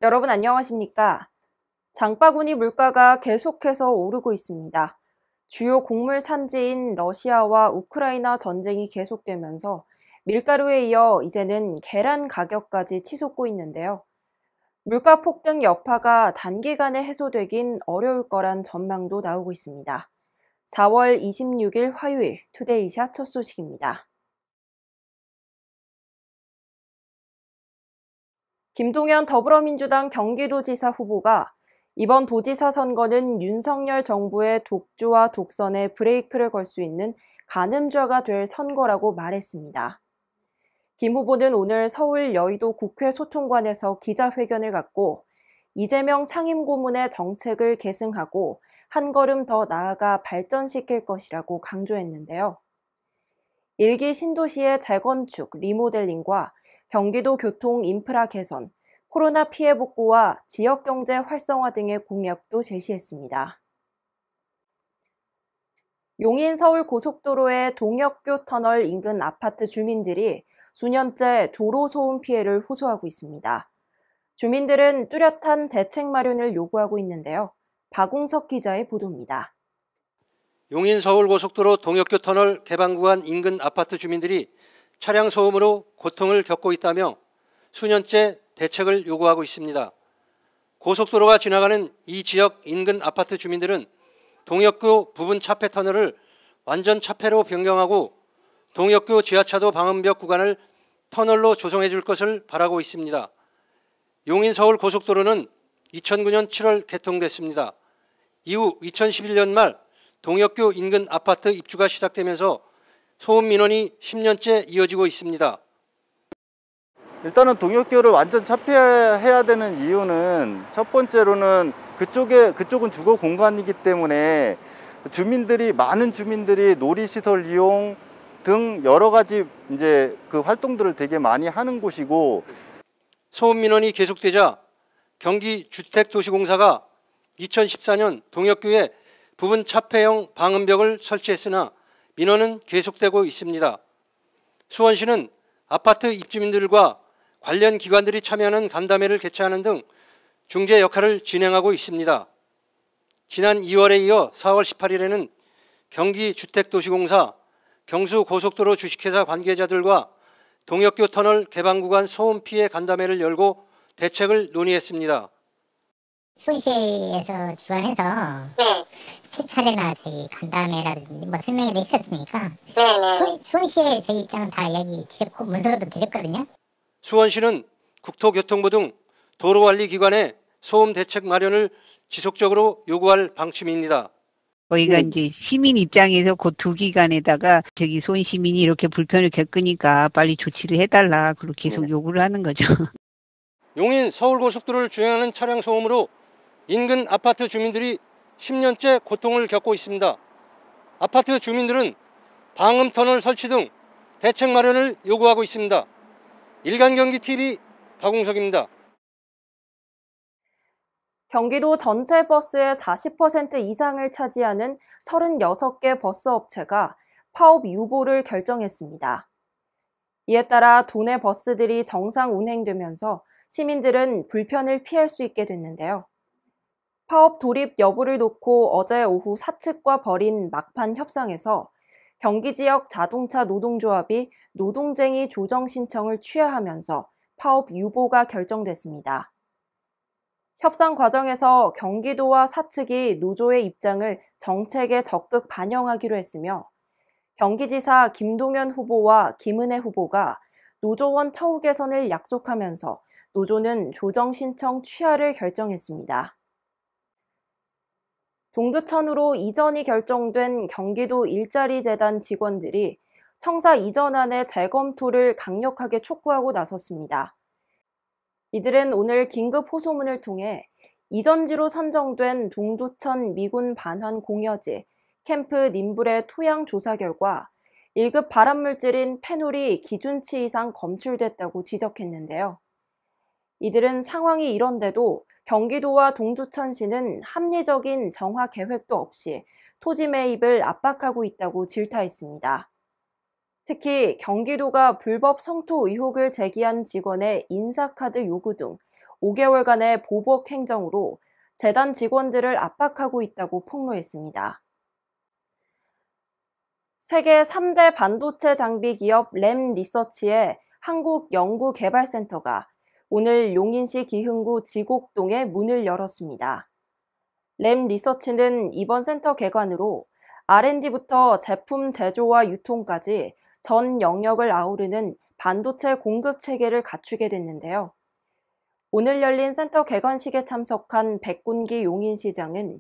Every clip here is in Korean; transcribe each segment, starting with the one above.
여러분 안녕하십니까? 장바구니 물가가 계속해서 오르고 있습니다. 주요 곡물 산지인 러시아와 우크라이나 전쟁이 계속되면서 밀가루에 이어 이제는 계란 가격까지 치솟고 있는데요. 물가 폭등 여파가 단기간에 해소되긴 어려울 거란 전망도 나오고 있습니다. 4월 26일 화요일 투데이샷 첫 소식입니다. 김동연 더불어민주당 경기도지사 후보가 이번 도지사 선거는 윤석열 정부의 독주와 독선에 브레이크를 걸 수 있는 가늠죄가 될 선거라고 말했습니다. 김 후보는 오늘 서울 여의도 국회 소통관에서 기자회견을 갖고 이재명 상임고문의 정책을 계승하고 한 걸음 더 나아가 발전시킬 것이라고 강조했는데요. 일기 신도시의 재건축, 리모델링과 경기도 교통 인프라 개선, 코로나 피해 복구와 지역경제 활성화 등의 공약도 제시했습니다. 용인 서울 고속도로의 동혁교 터널 인근 아파트 주민들이 수년째 도로 소음 피해를 호소하고 있습니다. 주민들은 뚜렷한 대책 마련을 요구하고 있는데요. 박웅석 기자의 보도입니다. 용인 서울고속도로 동혁교 터널 개방 구간 인근 아파트 주민들이 차량 소음으로 고통을 겪고 있다며 수년째 대책을 요구하고 있습니다. 고속도로가 지나가는 이 지역 인근 아파트 주민들은 동혁교 부분 차폐 터널을 완전 차폐로 변경하고 동혁교 지하차도 방음벽 구간을 터널로 조성해 줄 것을 바라고 있습니다. 용인 서울 고속도로는 2009년 7월 개통됐습니다. 이후 2011년 말 동혁교 인근 아파트 입주가 시작되면서 소음 민원이 10년째 이어지고 있습니다. 일단은 동혁교를 완전 차폐해야 되는 이유는 첫 번째로는 그쪽은 주거 공간이기 때문에 많은 주민들이 놀이시설 이용 등 여러 가지 이제 그 활동들을 되게 많이 하는 곳이고, 소음 민원이 계속되자 경기주택도시공사가 2014년 동혁교에 부분 차폐형 방음벽을 설치했으나 민원은 계속되고 있습니다. 수원시는 아파트 입주민들과 관련 기관들이 참여하는 간담회를 개최하는 등 중재 역할을 진행하고 있습니다. 지난 2월에 이어 4월 18일에는 경기주택도시공사, 경수고속도로 주식회사 관계자들과 동혁교 터널 개방 구간 소음 피해 간담회를 열고 대책을 논의했습니다. 수원시에서 주관해서 세차례나 저희 간담회라든지 뭐 설명회도 있었으니까 수원시의 저희 입장은 다 이야기 드렸고 문서로도 드렸거든요. 수원시는 국토교통부 등 도로관리기관에 소음 대책 마련을 지속적으로 요구할 방침입니다. 저희가 이제 시민 입장에서 그 두 기관에다가 수원 시민이 이렇게 불편을 겪으니까 빨리 조치를 해달라 그렇게 계속 요구를 하는 거죠. 용인 서울고속도로를 주행하는 차량 소음으로 인근 아파트 주민들이 10년째 고통을 겪고 있습니다. 아파트 주민들은 방음터널 설치 등 대책 마련을 요구하고 있습니다. 일간경기TV 박웅석입니다. 경기도 전체 버스의 40% 이상을 차지하는 36개 버스 업체가 파업 유보를 결정했습니다. 이에 따라 도내 버스들이 정상 운행되면서 시민들은 불편을 피할 수 있게 됐는데요. 파업 돌입 여부를 놓고 어제 오후 사측과 벌인 막판 협상에서 경기 지역 자동차 노동조합이 노동쟁이 조정 신청을 취하하면서 파업 유보가 결정됐습니다. 협상 과정에서 경기도와 사측이 노조의 입장을 정책에 적극 반영하기로 했으며 경기지사 김동연 후보와 김은혜 후보가 노조원 처우 개선을 약속하면서 노조는 조정 신청 취하를 결정했습니다. 동두천으로 이전이 결정된 경기도 일자리재단 직원들이 청사 이전안의 재검토를 강력하게 촉구하고 나섰습니다. 이들은 오늘 긴급 호소문을 통해 이전지로 선정된 동두천 미군 반환 공여지 캠프 님불의 토양 조사 결과 1급 발암물질인 페놀이 기준치 이상 검출됐다고 지적했는데요. 이들은 상황이 이런데도 경기도와 동두천시는 합리적인 정화 계획도 없이 토지 매입을 압박하고 있다고 질타했습니다. 특히 경기도가 불법 성토 의혹을 제기한 직원의 인사카드 요구 등 5개월간의 보복 행정으로 재단 직원들을 압박하고 있다고 폭로했습니다. 세계 3대 반도체 장비 기업 램 리서치의 한국연구개발센터가 오늘 용인시 기흥구 지곡동에 문을 열었습니다. 램 리서치는 이번 센터 개관으로 R&D부터 제품 제조와 유통까지 전 영역을 아우르는 반도체 공급 체계를 갖추게 됐는데요. 오늘 열린 센터 개관식에 참석한 백군기 용인시장은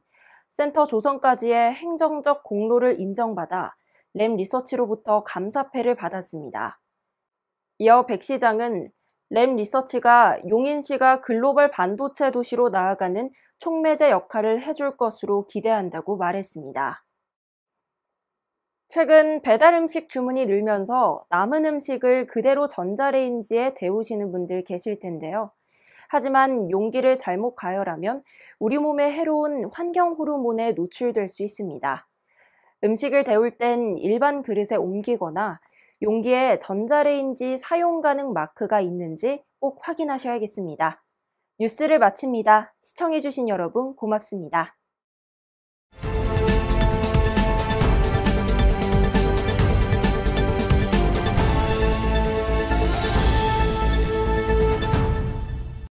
센터 조성까지의 행정적 공로를 인정받아 램 리서치로부터 감사패를 받았습니다. 이어 백 시장은 램 리서치가 용인시가 글로벌 반도체 도시로 나아가는 촉매제 역할을 해줄 것으로 기대한다고 말했습니다. 최근 배달 음식 주문이 늘면서 남은 음식을 그대로 전자레인지에 데우시는 분들 계실 텐데요. 하지만 용기를 잘못 가열하면 우리 몸에 해로운 환경 호르몬에 노출될 수 있습니다. 음식을 데울 땐 일반 그릇에 옮기거나 용기에 전자레인지 사용 가능 마크가 있는지 꼭 확인하셔야겠습니다. 뉴스를 마칩니다. 시청해주신 여러분 고맙습니다.